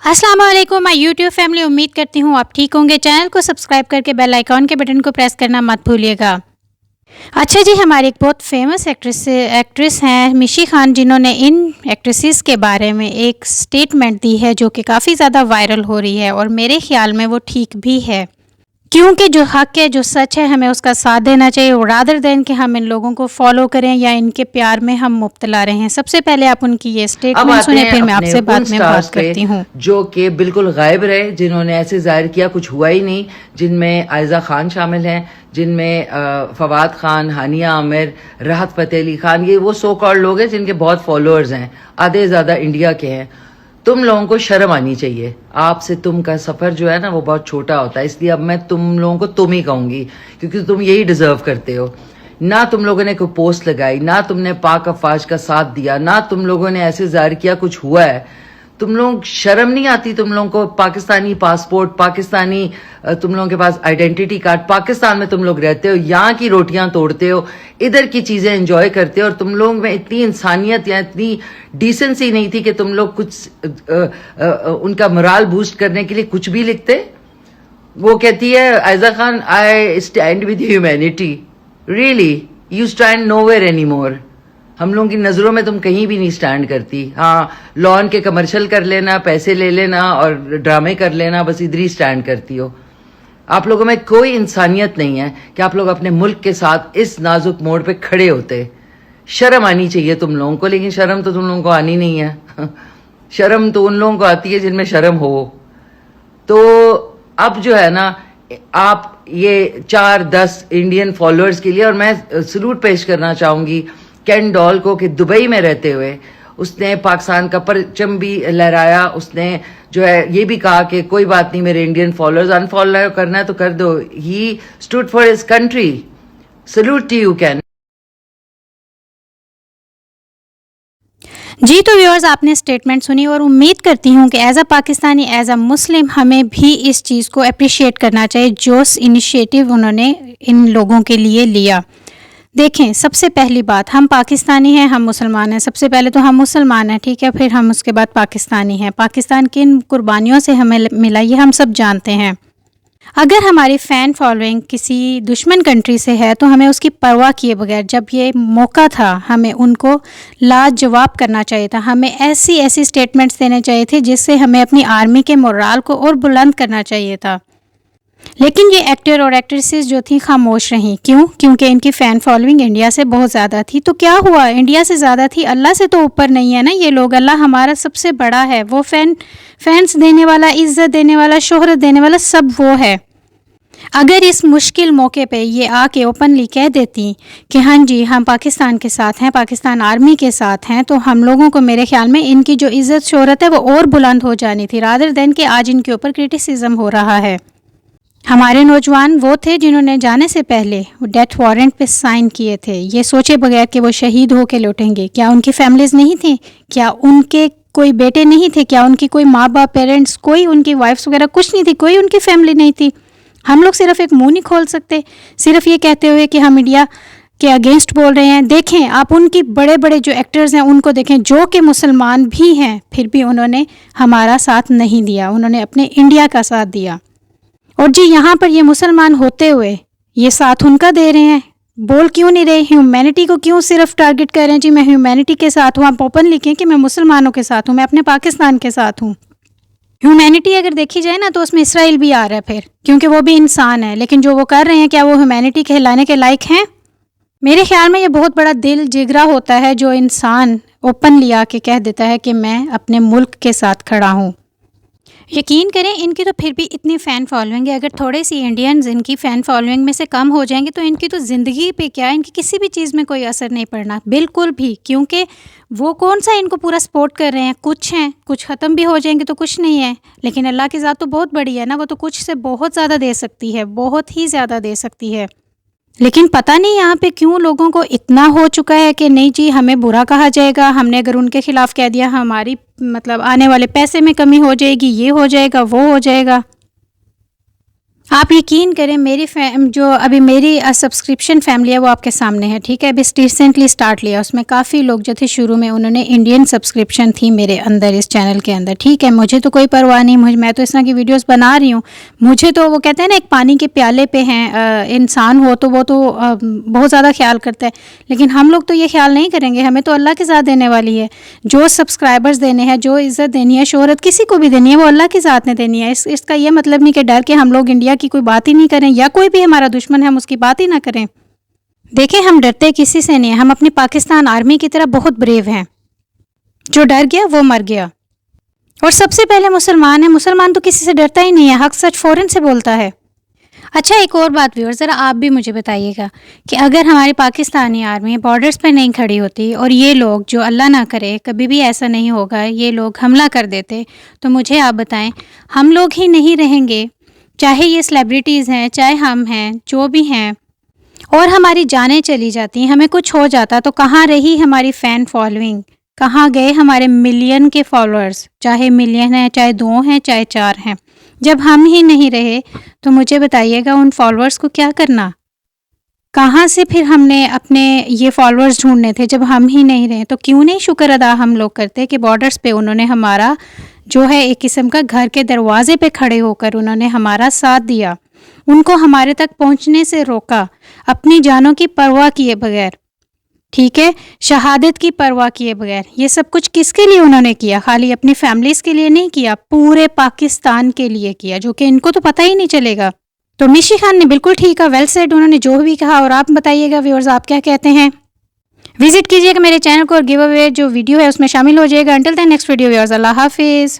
अस्सलाम वालेकुम my YouTube family, उम्मीद करती हूँ आप ठीक होंगे। चैनल को सब्सक्राइब करके बेल आइकॉन के बटन को प्रेस करना मत भूलिएगा। अच्छा जी, हमारी एक बहुत फेमस एक्ट्रेस हैं मिशी खान, जिन्होंने इन एक्ट्रेसेस के बारे में एक स्टेटमेंट दी है जो कि काफ़ी ज़्यादा वायरल हो रही है और मेरे ख्याल में वो ठीक भी है, क्योंकि जो हक है, जो सच है, हमें उसका साथ देना चाहिए और रादर देन कि हम इन लोगों को फॉलो करें या इनके प्यार में हम मुब्तला रहें। सबसे पहले आप उनकी ये स्टेटमेंट सुने, फिर मैं आपसे बाद में बात करती हूँ। जो कि बिल्कुल गायब रहे, जिन्होंने ऐसे जाहिर किया कुछ हुआ ही नहीं, जिनमें आयजा खान शामिल हैं, जिनमें फवाद खान, हानिया आमिर, राहत फ़तेह अली खान, ये वो सो कॉल्ड लोग हैं जिनके बहुत फॉलोअर्स हैं, आधे ज़्यादा इंडिया के हैं। तुम लोगों को शर्म आनी चाहिए। आपसे तुम का सफर जो है ना वो बहुत छोटा होता है, इसलिए अब मैं तुम लोगों को तुम ही कहूंगी, क्योंकि तुम यही डिजर्व करते हो। ना तुम लोगों ने कोई पोस्ट लगाई, ना तुमने पाक अफवाज का साथ दिया, ना तुम लोगों ने ऐसे जाहिर किया कुछ हुआ है। तुम लोग शर्म नहीं आती? तुम लोगों को पाकिस्तानी पासपोर्ट, पाकिस्तानी तुम लोगों के पास आइडेंटिटी कार्ड, पाकिस्तान में तुम लोग रहते हो, यहाँ की रोटियां तोड़ते हो, इधर की चीजें एंजॉय करते हो, और तुम लोग में इतनी इंसानियत या इतनी डिसेंसी नहीं थी कि तुम लोग कुछ उनका मोराल बूस्ट करने के लिए कुछ भी लिखते। वो कहती है Ayeza Khan, I stand with humanity. Really? You stand nowhere any more. हम लोगों की नजरों में तुम कहीं भी नहीं स्टैंड करती। हाँ, लॉन के कमर्शियल कर लेना, पैसे ले लेना और ड्रामे कर लेना, बस इधर ही स्टैंड करती हो। आप लोगों में कोई इंसानियत नहीं है कि आप लोग अपने मुल्क के साथ इस नाजुक मोड़ पे खड़े होते। शर्म आनी चाहिए तुम लोगों को, लेकिन शर्म तो तुम लोगों को आनी नहीं है। शर्म तो उन लोगों को आती है जिनमें शर्म हो। तो अब जो है ना, आप ये 4-10 इंडियन फॉलोअर्स के लिए, और मैं सलूट पेश करना चाहूंगी केन डॉल को कि दुबई में रहते हुए उसने पाकिस्तान का परचम भी लहराया। उसने जो है ये भी कहा कि कोई बात नहीं, मेरे इंडियन फॉलोअर्स अनफॉलो करना है तो कर दो। He stood for his country. Salute to you कैन। जी, तो व्यूअर्स, आपने स्टेटमेंट सुनी और उम्मीद करती हूँ कि as a Pakistani, as a Muslim, हमें भी इस चीज़ को अप्रिशिएट करना चाहिए जो इनिशिएटिव उन्होंने इन लोगों के लिए लिया। देखें, सबसे पहली बात, हम पाकिस्तानी हैं, हम मुसलमान हैं। सबसे पहले तो हम मुसलमान हैं, ठीक है, फिर हम उसके बाद पाकिस्तानी हैं। पाकिस्तान किन कुर्बानियों से हमें मिला ये हम सब जानते हैं। अगर हमारी फ़ैन फॉलोइंग किसी दुश्मन कंट्री से है तो हमें उसकी परवाह किए बगैर, जब ये मौका था, हमें उनको लाजवाब करना चाहिए था। हमें ऐसी ऐसी स्टेटमेंट्स देने चाहिए थे जिससे हमें अपनी आर्मी के मोराल को और बुलंद करना चाहिए था। लेकिन ये एक्टर और एक्ट्रेसेस जो थी खामोश रहीं। क्यों? क्योंकि इनकी फ़ैन फॉलोइंग इंडिया से बहुत ज़्यादा थी। तो क्या हुआ? इंडिया से ज़्यादा थी, अल्लाह से तो ऊपर नहीं है ना ये लोग। अल्लाह हमारा सबसे बड़ा है, वो फैंस देने वाला, इज़्ज़त देने वाला, शोहरत देने वाला, सब वो है। अगर इस मुश्किल मौके पे ये आके ओपनली कह देती कि हाँ जी, हम पाकिस्तान के साथ हैं, पाकिस्तान आर्मी के साथ हैं, तो हम लोगों को, मेरे ख्याल में, इनकी जो इज़्ज़त शोहरत है वो और बुलंद हो जानी थी, रादर देन कि आज इनके ऊपर क्रिटिसिज्म हो रहा है। हमारे नौजवान वो थे जिन्होंने जाने से पहले डेथ वारंट पे साइन किए थे, ये सोचे बगैर कि वो शहीद होके लौटेंगे। क्या उनकी फैमिलीज़ नहीं थी? क्या उनके कोई बेटे नहीं थे? क्या उनकी कोई माँ बाप, पेरेंट्स, कोई उनकी वाइफ्स वगैरह कुछ नहीं थी? कोई उनकी फैमिली नहीं थी? हम लोग सिर्फ एक मुंह नहीं खोल सकते, सिर्फ ये कहते हुए कि हम इंडिया के अगेंस्ट बोल रहे हैं। देखें, आप उनकी बड़े बड़े जो एक्टर्स हैं उनको देखें, जो कि मुसलमान भी हैं, फिर भी उन्होंने हमारा साथ नहीं दिया, उन्होंने अपने इंडिया का साथ दिया। और जी, यहाँ पर ये मुसलमान होते हुए ये साथ उनका दे रहे हैं। बोल क्यों नहीं रहे? ह्यूमैनिटी को क्यों सिर्फ टारगेट कर रहे हैं? जी, मैं ह्यूमैनिटी के साथ हूँ। आप ओपन लिखें कि मैं मुसलमानों के साथ हूँ, मैं अपने पाकिस्तान के साथ हूँ। ह्यूमैनिटी अगर देखी जाए ना तो उसमें इसराइल भी आ रहा है फिर, क्योंकि वो भी इंसान है। लेकिन जो वो कर रहे हैं, क्या वो ह्यूमैनिटी कहलाने के लायक हैं? मेरे ख्याल में ये बहुत बड़ा दिल जिगरा होता है जो इंसान ओपनली आके कह देता है कि मैं अपने मुल्क के साथ खड़ा हूँ। यकीन करें, इनकी तो फिर भी इतनी फ़ैन फॉलोइंग है। अगर थोड़े सी इंडियंस इनकी फ़ैन फॉलोइंग में से कम हो जाएंगे तो इनकी तो ज़िंदगी पे क्या, इनकी किसी भी चीज़ में कोई असर नहीं पड़ना, बिल्कुल भी। क्योंकि वो कौन सा इनको पूरा सपोर्ट कर रहे हैं? कुछ हैं, कुछ ख़त्म भी हो जाएंगे तो कुछ नहीं है। लेकिन अल्लाह की ज़ात तो बहुत बड़ी है ना, वो तो कुछ से बहुत ज़्यादा दे सकती है, बहुत ही ज़्यादा दे सकती है। लेकिन पता नहीं यहाँ पे क्यों लोगों को इतना हो चुका है कि नहीं जी, हमें बुरा कहा जाएगा, हमने अगर उनके खिलाफ कह दिया, हमारी आने वाले पैसे में कमी हो जाएगी, ये हो जाएगा, वो हो जाएगा। آپ یقین کریں میری جو ابھی میری سبسکرپشن فیملی ہے وہ آپ کے سامنے ہے، ٹھیک ہے. ابھی ریسنٹلی اسٹارٹ لیا، اس میں کافی لوگ جو تھے شروع میں انہوں نے انڈین سبسکرپشن تھی میرے اندر اس چینل کے اندر، ٹھیک ہے. مجھے تو کوئی پرواہ نہیں، میں تو اس طرح کی ویڈیوز بنا رہی ہوں. مجھے تو وہ کہتے ہیں نا ایک پانی کے پیالے پہ ہیں انسان ہو تو وہ تو بہت زیادہ خیال کرتا ہے، لیکن ہم لوگ تو یہ خیال نہیں کریں گے. ہمیں تو اللہ کی ذات دینے والی ہے، جو سبسکرائبرز دینے ہیں، جو عزت دینی ہے، شہرت کسی کو بھی دینی ہے وہ اللہ کی ذات نے دینی ہے. اس کا یہ مطلب نہیں کہ ڈر کے ہم لوگ انڈیا کی کوئی بات ہی نہیں کریں یا کوئی بھی ہمارا دشمن ہے ہم اس کی بات ہی نہ کریں. دیکھیں ہم ڈرتے کسی سے نہیں ہیں، ہم اپنی پاکستان آرمی کی طرح بہت بریو ہیں. جو ڈر گیا وہ مر گیا. اور سب سے پہلے مسلمان تو کسی سے ڈرتا ہی نہیں ہے، حق سچ فوراً سے بولتا ہے. اچھا ایک اور بات ویور، ذرا آپ بھی مجھے بتائیے گا کہ اگر ہماری پاکستانی آرمی بارڈرز پہ نہیں کھڑی ہوتی اور یہ لوگ جو اللہ نہ کرے کبھی بھی ایسا نہیں ہوگا یہ لوگ حملہ کر دیتے تو مجھے آپ بتائیں ہم لوگ ہی نہیں رہیں گے، چاہے یہ سیلیبریٹیز ہیں چاہے ہم ہیں جو بھی ہیں، اور ہماری جانیں چلی جاتی، ہمیں کچھ ہو جاتا تو کہاں رہی ہماری فین فالوئنگ، کہاں گئے ہمارے ملین کے فالوورز، چاہے ملین ہیں چاہے 2 ہیں چاہے 4 ہیں. جب ہم ہی نہیں رہے تو مجھے بتائیے گا ان فالوورز کو کیا کرنا، کہاں سے پھر ہم نے اپنے یہ فالوورز ڈھونڈنے تھے جب ہم ہی نہیں رہے. تو کیوں نہیں شکر ادا ہم لوگ کرتے کہ بارڈرز پہ انہوں نے ہمارا جو ہے ایک قسم کا گھر کے دروازے پہ کھڑے ہو کر انہوں نے ہمارا ساتھ دیا، ان کو ہمارے تک پہنچنے سے روکا، اپنی جانوں کی پرواہ کیے بغیر، ٹھیک ہے، شہادت کی پرواہ کیے بغیر. یہ سب کچھ کس کے لیے انہوں نے کیا؟ خالی اپنی فیملیز کے لیے نہیں کیا، پورے پاکستان کے لیے کیا، جو کہ ان کو تو پتہ ہی نہیں چلے گا. تو میشی خان نے بالکل ٹھیک ہے، ویل سیڈ، انہوں نے جو بھی کہا. اور آپ بتائیے گا ویورز آپ کیا کہتے ہیں. وزٹ کیجیے گا میرے چینل کو اور گیو اوے جو ویڈیو ہے اس میں شامل ہو جائے گا. Until then next video viewers, اللہ حافظ.